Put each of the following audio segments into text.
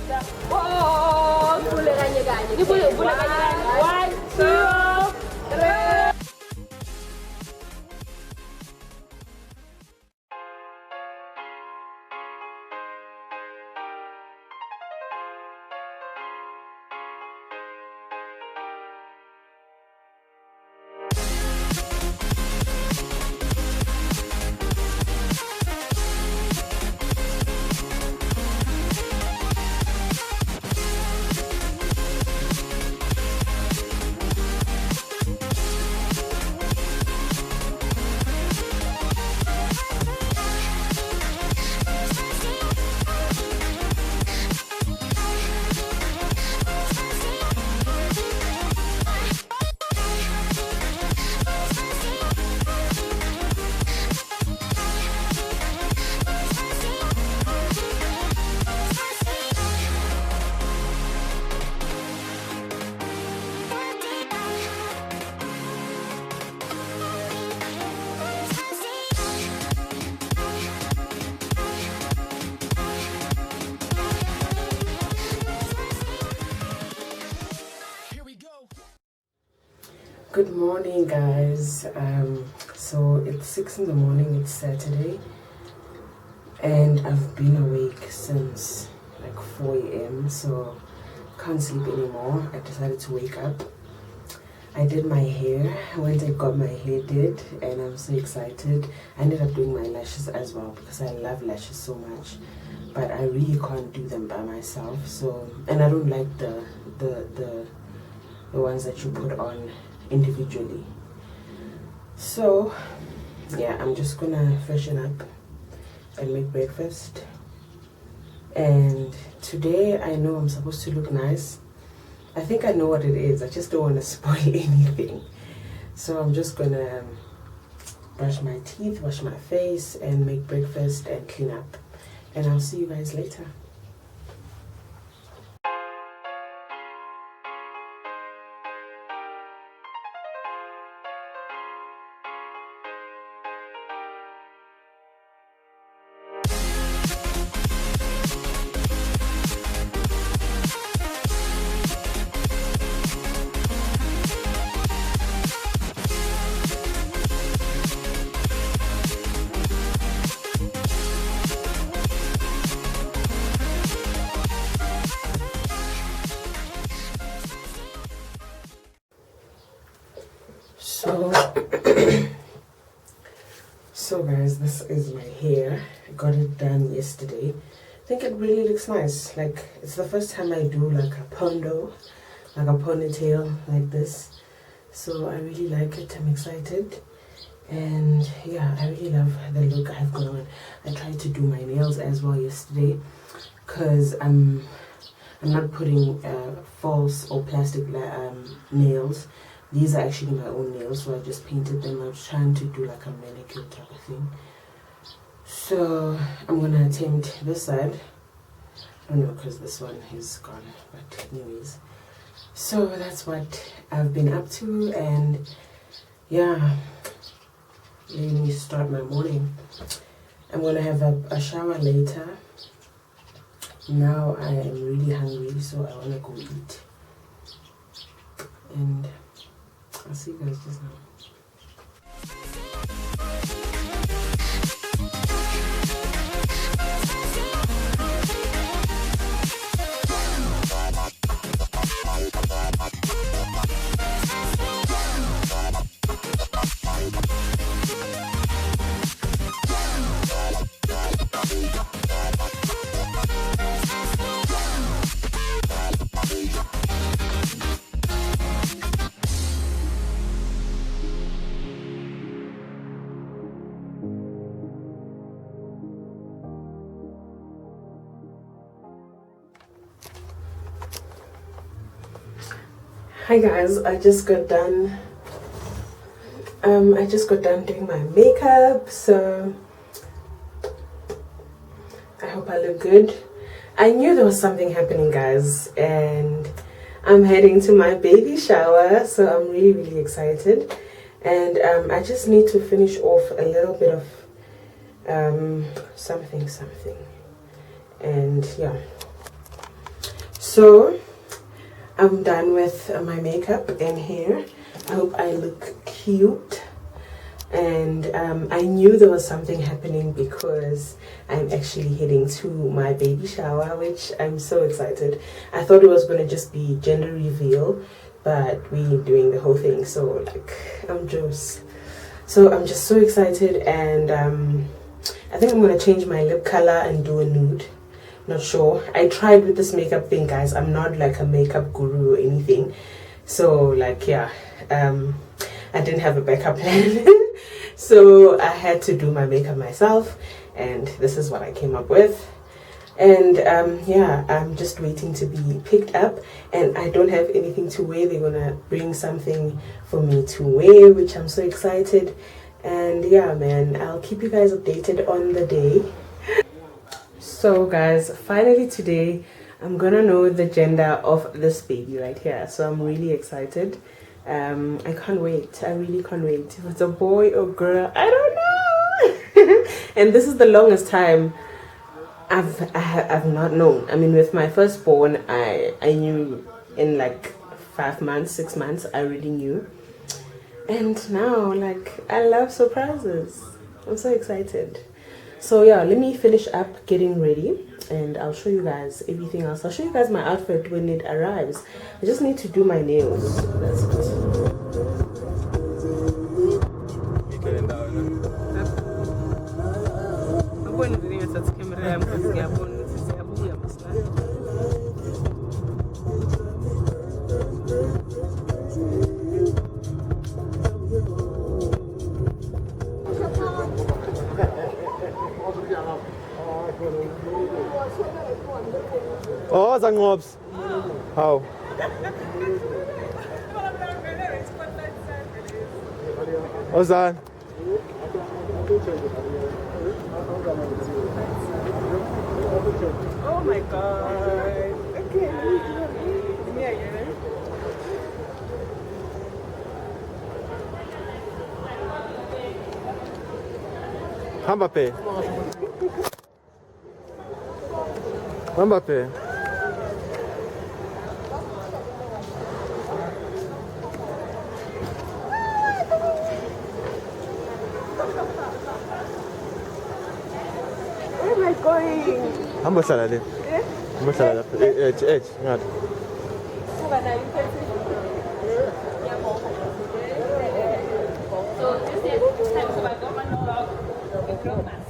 Oh, boleh ganyan. Di boleh ganyan. 1, 2, 3. Good morning, guys. So it's 6 in the morning. It's Saturday, and I've been awake since like 4 a.m. So can't sleep anymore. I decided to wake up. I did my hair. I went and got my hair did, and I'm so excited. I ended up doing my lashes as well because I love lashes so much, but I really can't do them by myself. So, and I don't like the ones that you put on individually. So yeah, I'm just gonna freshen up and make breakfast. And today I know I'm supposed to look nice. I think I know what it is. I just don't want to spoil anything. So I'm just gonna brush my teeth, wash my face, and make breakfast and clean up. And I'll see you guys later. So guys, this is my hair. I got it done yesterday. I think it really looks nice. Like, it's the first time I do like a pondo, like a ponytail like this. So I really like it. I'm excited. And yeah, I really love the look I've got on. I tried to do my nails as well yesterday because I'm not putting false or plastic nails. These are actually my own nails, so I just painted them. I was trying to do like a manicure type of thing. So I'm gonna attempt this side. I don't know because this one is gone, but anyways. So that's what I've been up to, and yeah, let me start my morning. I'm gonna have a shower later. Now I am really hungry, so I wanna go eat. And I'll see you guys just now. Hi guys, I just got done doing my makeup, so I hope I look good. I knew there was something happening, guys, and I'm heading to my baby shower, so I'm really excited. And I just need to finish off a little bit of something, and yeah, So I'm done with my makeup and hair. I hope I look cute. And I knew there was something happening because I'm actually heading to my baby shower, which I'm so excited. I thought it was going to just be gender reveal, but we're doing the whole thing, so like I'm just so excited. And I think I'm going to change my lip color and do a nude. Not sure. I tried with this makeup thing, guys. I'm not like a makeup guru or anything, so like yeah, I didn't have a backup plan. So I had to do my makeup myself, and this is what I came up with. And yeah, I'm just waiting to be picked up, and I don't have anything to wear. They're gonna bring something for me to wear, which I'm so excited. And yeah, man, I'll keep you guys updated on the day. So guys, finally today I'm gonna know the gender of this baby right here, so I'm really excited. I can't wait. I really can't wait. If it's a boy or girl, I don't know. And this is the longest time I've not known. I mean, with my firstborn, I knew in like 5 months, 6 months, I already knew. And now, like, I love surprises. I'm so excited. So yeah, let me finish up getting ready, and I'll show you guys everything else. I'll show you guys my outfit when it arrives. I just need to do my nails. That's it. Oh, Zangops. How? What's that? Oh my god. Okay. Mbappé. Mbappé. Where am I going? Amba salade. Amba salade. Ngad. So this is time to go on vlog with Vlogmas.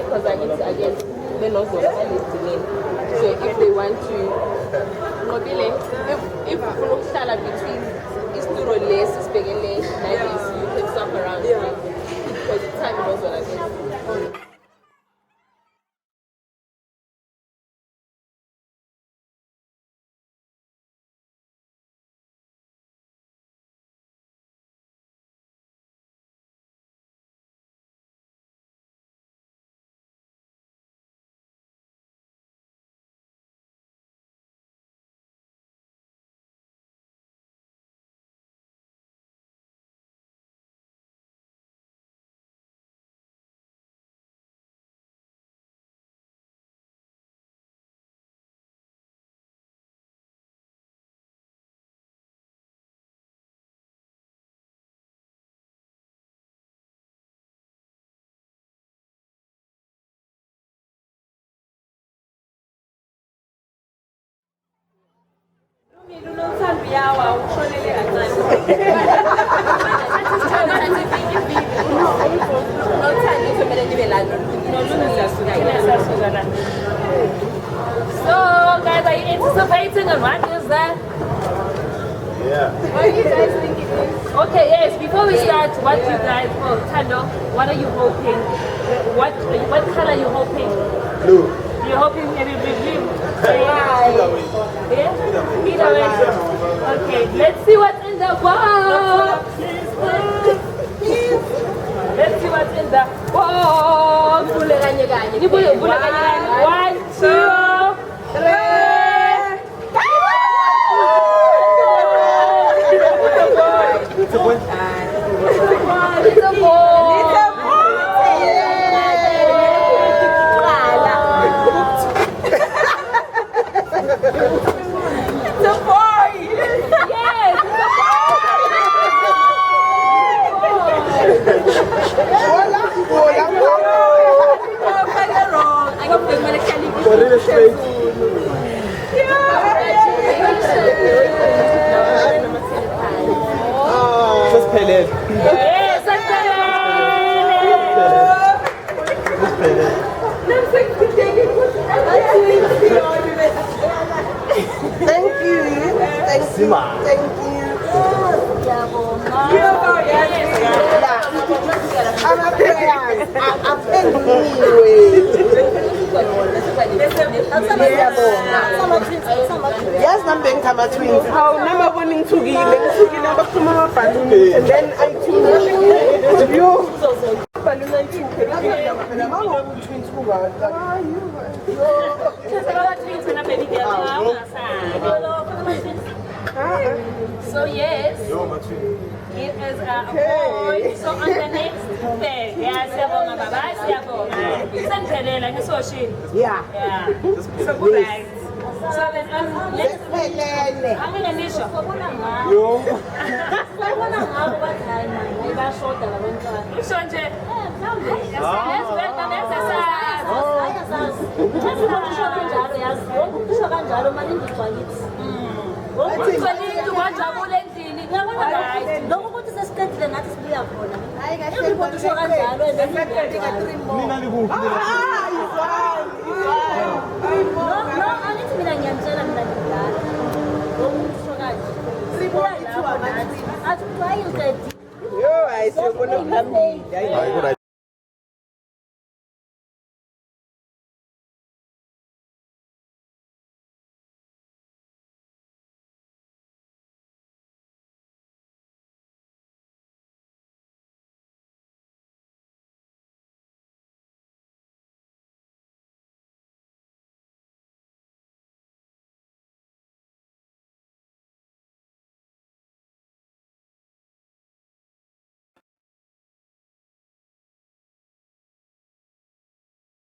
Because I need to again, then also I need to learn. So if they want to, if you look between it's two or less, it's big and less, you can swap around. Because the time is also like this. meeting and what is that? Yeah. What do you guys think it is? Okay, yes, before we start, what you guys, Tando, what are you hoping? What color are you hoping? Blue. You're hoping maybe blue? Why? Yeah? Either way. Okay, let's see what's in the box. Let's see what's in the box. Bule kanye kanye. Bule kanye. 1, 2, 3. It's a boy. It's a boy. It's a boy. Yes. I got big money candy. For real estate. Just pellet. Yes, that's Just pellet. Thank you. Sima. Thank you. I'm a player. I'm paying anyway. Yes, I'm being Kama twins. How number one in Tugi, number two, Mama Balloon, and then I choose you. Balloon and So yes, it is a boy. So on the next day, yeah, siyabonga baba, siyabonga. Sendlela ngisoshi. Yeah. Yeah. So right. So then next angeke nisho. Yo. Usho nje. Mina nikuphi? Yo, I say, Hayi kodwa